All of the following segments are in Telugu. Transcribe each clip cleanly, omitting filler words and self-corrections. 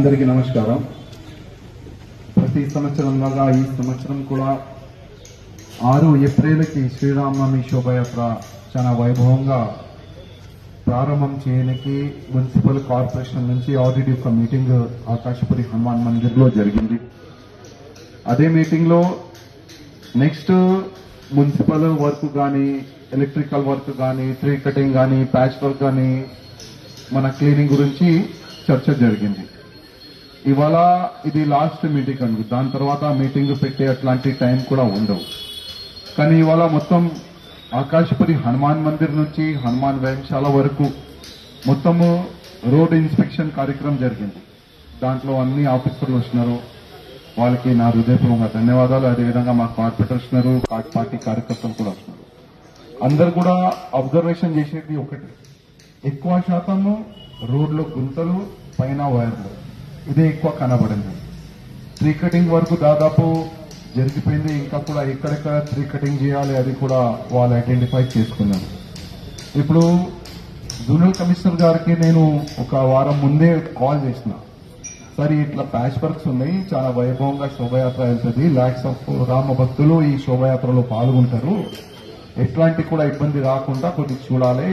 అందరికీ నమస్కారం. ప్రతి సంవత్సరంలాగా ఈ సంవత్సరం కూడా 6 ఏప్రిల్కి శ్రీరామనవమి శోభయాత్ర చాలా వైభవంగా ప్రారంభం చేయడానికి మున్సిపల్ కార్పొరేషన్ నుంచి ఆల్రెడీ ఒక మీటింగ్ ఆకాశపురి హనుమాన్ మందిర్లో జరిగింది. అదే మీటింగ్లో నెక్స్ట్ మున్సిపల్ వర్క్ కానీ, ఎలక్ట్రికల్ వర్క్ కానీ, ట్రీ కటింగ్ కానీ, ప్యాచ్ వర్క్ కానీ, మన క్లీనింగ్ గురించి చర్చ జరిగింది. ఇవాళ ఇది లాస్ట్ మీటింగ్ అండి. దాని తర్వాత మీటింగ్ పెట్టే అట్లాంటి టైం కూడా ఉండవు. కానీ ఇవాళ మొత్తం ఆకాశపురి హనుమాన్ మందిర్ నుంచి హనుమాన్ వ్యాయామశాల వరకు మొత్తము రోడ్ ఇన్స్పెక్షన్ కార్యక్రమం జరిగింది. దాంట్లో అన్ని ఆఫీసర్లు వచ్చినారు. వాళ్ళకి నా హృదయపూర్వక ధన్యవాదాలు. అదేవిధంగా మా కార్పొరేటర్ వచ్చినారు, పార్టీ కార్యకర్తలు కూడా వస్తున్నారు. అందరు కూడా అబ్జర్వేషన్ చేసేది ఒకటి, ఎక్కువ శాతము రోడ్లు గుంతలు, పైన వైర్లు, ఇదే ఎక్కువ కనబడింది. ట్రీ కటింగ్ వరకు దాదాపు జరిగిపోయింది. ఇంకా కూడా ఎక్కడెక్కడ ట్రీ కటింగ్ చేయాలి అది కూడా వాళ్ళు ఐడెంటిఫై చేసుకున్నారు. ఇప్పుడు జోనల్ కమిషనర్ గారికి నేను ఒక వారం ముందే కాల్ చేసిన, సరే ఇట్లా ప్యాచ్ వర్క్స్ ఉన్నాయి, చాలా వైభవంగా శోభయాత్ర వెళ్తుంది, లాక్స్ ఆఫ్ రామ భక్తులు ఈ శోభయాత్రలో పాల్గొంటారు, ఎట్లాంటి కూడా ఇబ్బంది రాకుండా కొద్దిగా చూడాలి,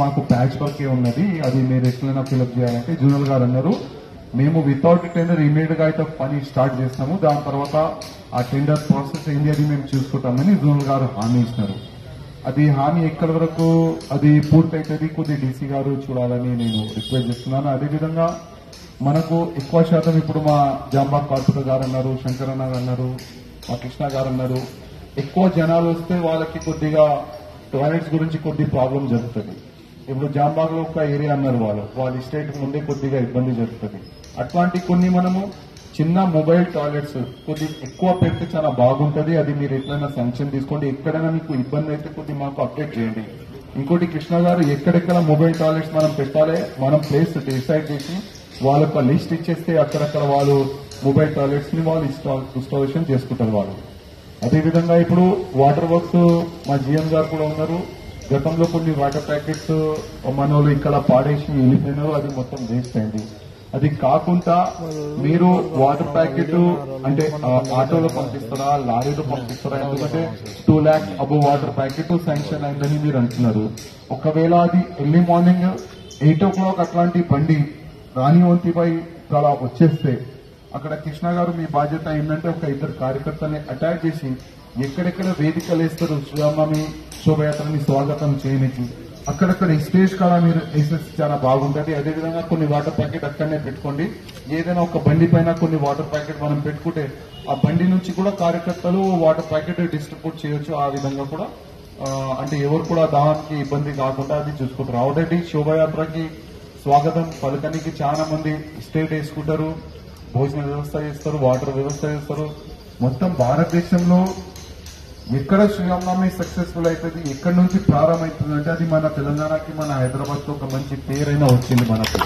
మాకు ప్యాచ్ వర్కే ఉన్నది, అది మీరు ఎట్లైనా ఫిలప్ చేయాలంటే జోనల్ గారు అన్నారు, మేము వితౌట్ టెండర్ ఇమీడియట్ గా అయితే పని స్టార్ట్ చేస్తాము, దాని తర్వాత ఆ టెండర్ ప్రాసెస్ ఏంటి అది మేము చూసుకుంటామని జోనల్ గారు హామీ ఇస్తున్నారు. అది హామీ ఎక్కడి వరకు అది పూర్తయితుంది కొద్ది డీసీ గారు చూడాలని నేను రిక్వెస్ట్ చేస్తున్నాను. అదేవిధంగా మనకు ఎక్కువ శాతం ఇప్పుడు మా జాంబాగ్ కార్పొరేటర్ గారు అన్నారు, శంకరన్న గారు అన్నారు, మా కృష్ణ గారు అన్నారు, ఎక్కువ జనాలు వస్తే వాళ్ళకి కొద్దిగా టాయిలెట్స్ గురించి కొద్ది ప్రాబ్లం జరుగుతుంది. ఇప్పుడు జాంబాగ్ లో ఒక ఏరియా అన్నారు, వాళ్ళ ఎస్టేట్ ముందే కొద్దిగా ఇబ్బంది జరుగుతుంది. అట్లాంటి కొన్ని మనము చిన్న మొబైల్ టాయిలెట్స్ కొద్ది ఎక్కువ పెడితే చాలా బాగుంటది. అది మీరు ఎట్లయినా శాంక్షన్ తీసుకోండి. ఎక్కడైనా మీకు ఇబ్బంది అయితే కొద్ది మాకు అప్డేట్ చేయండి. ఇంకోటి కృష్ణ గారు, ఎక్కడెక్కడ మొబైల్ టాయిలెట్స్ మనం పెట్టాలి, మనం ప్లేస్ డిసైడ్ చేసి వాళ్ళకు లిస్ట్ ఇచ్చేస్తే అక్కడక్కడ వాళ్ళు మొబైల్ టాయిలెట్స్ ని వాళ్ళు ఇన్స్టాలేషన్ చేసుకుంటారు వాళ్ళు. అదేవిధంగా ఇప్పుడు వాటర్ వర్క్స్ మా జీఎం గారు కూడా ఉన్నారు. గతంలో కొన్ని వాటర్ ప్యాకెట్స్ మన వాళ్ళు ఇక్కడ పాడేసి వెళ్ళిపోయినారు, అది మొత్తం వేస్ట్ అయింది. అది కాకుండా మీరు వాటర్ ప్యాకెట్ అంటే ఆటోలో పంపిస్తారా, లారీలో పంపిస్తారా? ఎందుకంటే 2 lakhs above water packet sanction అయిందని మీరు అంటున్నారు. ఒకవేళ అది ఎర్లీ మార్నింగ్ 8 o'clock అట్లాంటి బండి రాణివంతిపై చాలా వచ్చేస్తే అక్కడ కృష్ణ గారు మీ బాధ్యత ఏంటంటే ఒక 2 కార్యకర్తల్ని అటాక్ చేసి ఎక్కడెక్కడ వేదికలు వేస్తారు శ్రీరామనవమి శోభయాత్రని స్వాగతం చేయడానికి, అక్కడక్కడ స్టేజ్ కాడ మీరు వేసేసి చాలా బాగుంటది. అదేవిధంగా కొన్ని వాటర్ ప్యాకెట్ అక్కడనే పెట్టుకోండి. ఏదైనా ఒక బండి పైన కొన్ని వాటర్ ప్యాకెట్ మనం పెట్టుకుంటే ఆ బండి నుంచి కూడా కార్యకర్తలు వాటర్ ప్యాకెట్ డిస్ట్రిబ్యూట్ చేయొచ్చు. ఆ విధంగా కూడా అంటే ఎవరు కూడా దానికి ఇబ్బంది కాకుండా అది చూసుకుంటారు. ఆల్రెడీ శోభయాత్రకి స్వాగతం పలకనికి చాలా మంది స్టేట్ వేసుకుంటారు, భోజన వ్యవస్థ చేస్తారు, వాటర్ వ్యవస్థ చేస్తారు. మొత్తం భారతదేశంలో ఎక్కడ శ్రీరామనవమి సక్సెస్ఫుల్ అవుతుంది, ఎక్కడి నుంచి ప్రారంభమవుతుంది అంటే అది మన తెలంగాణకి, మన హైదరాబాద్ తో ఒక మంచి పేరైనా వచ్చింది మనకు.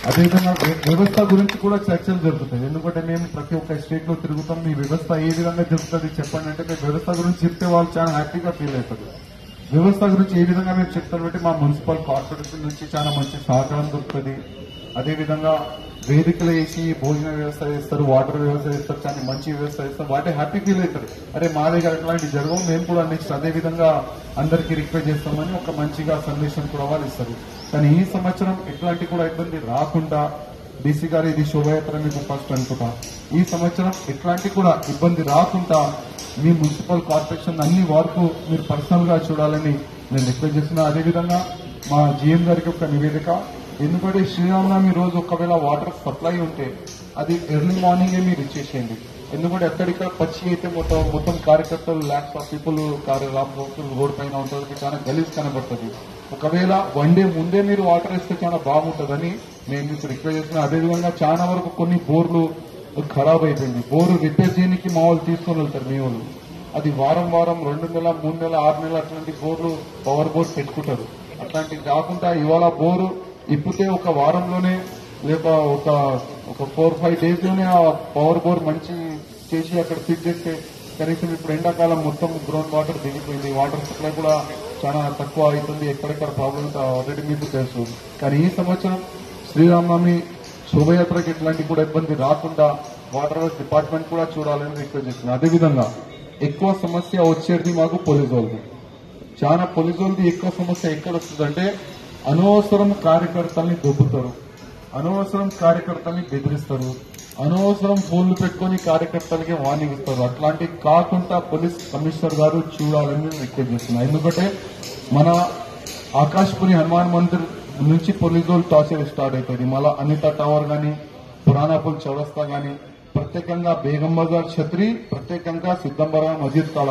అదేవిధంగా వ్యవస్థ గురించి కూడా చర్చలు జరుగుతాయి. ఎందుకంటే మేము ప్రతి ఒక్క స్టేట్ లో తిరుగుతాం, మీ వ్యవస్థ ఏ విధంగా జరుగుతుంది చెప్పండి అంటే మీ వ్యవస్థ గురించి చెప్తే వాళ్ళు చాలా హ్యాపీగా ఫీల్ అవుతారు. వ్యవస్థ గురించి ఏ విధంగా మేము చెప్తాం అంటే మా మున్సిపల్ కార్పొరేషన్ నుంచి చాలా మంచి సహకారం దొరుకుతుంది. అదేవిధంగా వేదికలు వేసి భోజన వ్యవస్థ చేస్తారు, వాటర్ వ్యవస్థ చేస్తారు, చాలా మంచి వ్యవస్థ చేస్తారు. వాటి హ్యాపీ ఫీల్ అవుతారు, అరే మా దగ్గర అట్లాంటి జరగవు, మేము కూడా నెక్స్ట్ అదేవిధంగా అందరికీ రిక్వెస్ట్ చేస్తామని ఒక మంచిగా సందేశం కూడా వాళ్ళు ఇస్తారు. కానీ ఈ సంవత్సరం ఎట్లాంటి కూడా ఇబ్బంది రాకుండా డీసీ గారు ఇది శోభయాత్ర మీకు ఫస్ట్ అనుకుంటా, ఈ సంవత్సరం ఎట్లాంటి కూడా ఇబ్బంది రాకుండా మీ మున్సిపల్ కార్పొరేషన్ అన్ని వరకు మీరు పర్సనల్ గా చూడాలని నేను రిక్వెస్ట్ చేస్తున్నా. అదేవిధంగా మా జీఎం గారికి ఒక నివేదిక, ఎందుకంటే శ్రీరామనవమి రోజు ఒకవేళ వాటర్ సప్లై ఉంటే అది ఎర్లీ మార్నింగే మీరు ఇచ్చేసేయండి. ఎందుకంటే ఎక్కడిక్కడ పచ్చి అయితే మొత్తం కార్యకర్తలు లాక్స్ ఆఫ్ పీపుల్ రోడ్ పైన ఉంటుంది, చాలా గలీజ్ కనబడుతుంది. ఒకవేళ 1 day ముందే మీరు వాటర్ ఇస్తే చాలా బాగుంటుందని నేను మీకు రిక్వెస్ట్ చేస్తున్నా. అదేవిధంగా చాలా వరకు కొన్ని బోర్లు ఖరాబ్ అయిపోయింది, బోరు రిపేర్ చేయడానికి మా వాళ్ళు తీసుకొని వెళ్తారు మీ వాళ్ళు, అది వారం 2 నెలలు 3 నెలలు 6 నెలలు అట్లాంటి బోర్లు పవర్ బోర్డు పెట్టుకుంటారు. అట్లాంటివి కాకుండా ఇవాళ బోరు ఇప్పుతే ఒక వారంలోనే లేక ఒక 4-5 days లోనే ఆ పవర్ బోర్ మంచి చేసి అక్కడ ఫిట్ చేస్తే కనీసం ఇప్పుడు ఎండాకాలం మొత్తం గ్రౌండ్ వాటర్ దిగిపోయింది, వాటర్ సప్లై కూడా చాలా తక్కువ అవుతుంది, ఎక్కడెక్కడ ప్రాబ్లమ్స్ ఆల్రెడీ మీకు తెలుసు. కానీ ఈ సంవత్సరం శ్రీరామనవమి శోభయాత్రకి ఎట్లాంటి కూడా ఇబ్బంది రాకుండా వాటర్ వర్క్స్ డిపార్ట్మెంట్ కూడా చూడాలని రిక్వెస్ట్ చేస్తున్నాను. అదేవిధంగా ఎక్కువ సమస్య వచ్చేది మాకు పోలీసు వాళ్ళది. చాలా పోలీసు వాళ్ళది ఎక్కువ సమస్య ఎక్కడ వస్తుందంటే అనవసరం కార్యకర్తల్ని దొబ్బుతారు, అనవసరం కార్యకర్తల్ని బెదిరిస్తారు, అనవసరం ఫోన్లు పెట్టుకుని కార్యకర్తలకి వార్నింగ్ ఇస్తారు. అట్లాంటివి కాకుండా పోలీస్ కమిషనర్ గారు చూడాలని రిక్వెస్ట్ చేస్తున్నారు. ఎందుకంటే మన ఆకాశ్పురి హనుమాన్ మందిర్ నుంచి పోలీసు వాళ్ళు టార్చర్ స్టార్ట్ అవుతుంది. మళ్ళా అనిత టవర్ గానీ, పురాణాపుల్ చౌరస్తా గానీ, ప్రత్యేకంగా బేగం బజార్ ఛత్రి, ప్రత్యేకంగా సిద్దంబర మజీద్ కాడ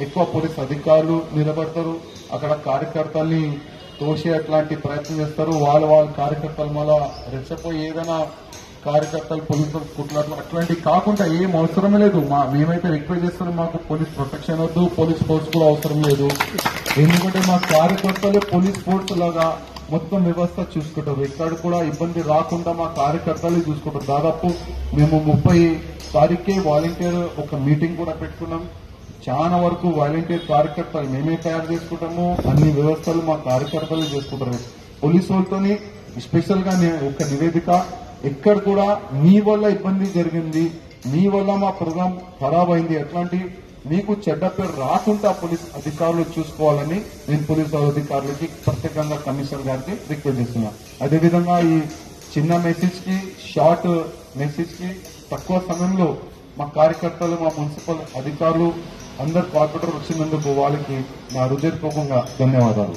ఎక్కువ పోలీస్ అధికారులు నిలబడతారు. అక్కడ కార్యకర్తల్ని తోసే అట్లాంటి ప్రయత్నం చేస్తారు. వాళ్ళ కార్యకర్తలు మళ్ళా రెచ్చపోయి ఏదైనా కార్యకర్తలు పోలీసులు కుట్లాట్లు అట్లాంటివి కాకుండా ఏం అవసరమే లేదు. మేమైతే రిక్వెస్ట్ చేస్తున్నాం, మాకు పోలీస్ ప్రొటెక్షన్ వద్దు, పోలీస్ ఫోర్స్ కూడా అవసరం లేదు. ఎందుకంటే మా కార్యకర్తలు పోలీస్ ఫోర్స్ లాగా మొత్తం వ్యవస్థ చూసుకుంటారు. ఎక్కడ కూడా ఇబ్బంది రాకుండా మా కార్యకర్తలు చూసుకుంటారు. దాదాపు మేము 30 తారీఖే వాలంటీర్ ఒక మీటింగ్ కూడా పెట్టుకున్నాం. చాలా వరకు వాలంటీర్ కార్యకర్తలు మేమే తయారు చేసుకుంటాము. అన్ని వ్యవస్థలు మా కార్యకర్తలు చేసుకుంటారు. పోలీసు వాళ్ళతోని స్పెషల్ గా ఒక నివేదిక, ఎక్కడ కూడా మీ వల్ల ఇబ్బంది జరిగింది, మీ వల్ల మా ప్రోగ్రాం ఖరాబ్ అయింది, అట్లాంటి మీకు చెడ్డ పేరు రాకుండా పోలీస్ అధికారులు చూసుకోవాలని నేను పోలీసు అధికారులకి ప్రత్యేకంగా కమిషనర్ గారికి రిక్వెస్ట్ చేస్తున్నాను. అదేవిధంగా ఈ చిన్న మెసేజ్ కి, షార్ట్ మెసేజ్ కి తక్కువ సమయంలో మా కార్యకర్తలు, మా మున్సిపల్ అధికారులు అందరు కార్పొరేటర్ వచ్చినందుకు వాళ్ళకి నా హృదయపూర్వకంగా ధన్యవాదాలు.